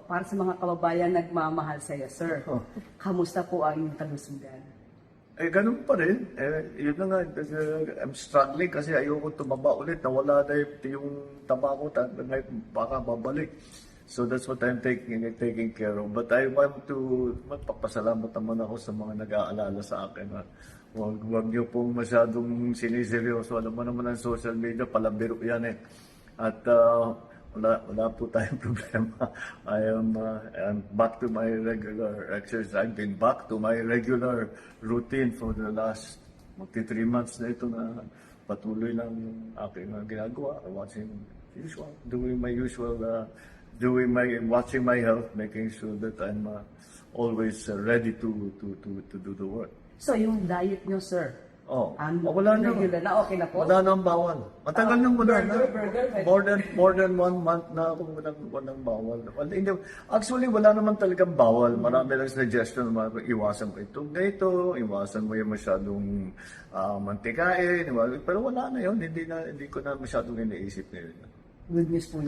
para sa mga kababayan nagmamahal sa iyo, sir. Oh. Kamusta po ang inyong kalusugan? Ganun pa rin. Yun na nga, I'm struggling kasi ayoko tumaba ulit. Nawala na yung taba ko, baka babalik. So that's what I'm taking care of. But I want to magpapasalamat naman ako sa mga nag-aalala sa akin. Huwag niyo pong masyadong siniseryoso. Alam mo naman ang social media, palabiro yan eh. At wala po tayong problema. I'm back to my regular exercise. I've been back to my regular routine for the last 3 months na ito na patuloy lang yung aking ginagawa. Doing my usual, watching my health, making sure that I'm always ready to do the work. So, yung diet nyo, sir, Wala na. regular na, okay na po? Wala na ang bawal. Matagal nang wala na. burger. More than 1 month na akong walang bawal. Actually, wala naman talagang bawal. Marami lang suggestion na iwasan mo itong ganito, iwasan mo yung masyadong mantikain. Pero wala na yun. Hindi ko na masyadong iniisip na yun. Good news po yan.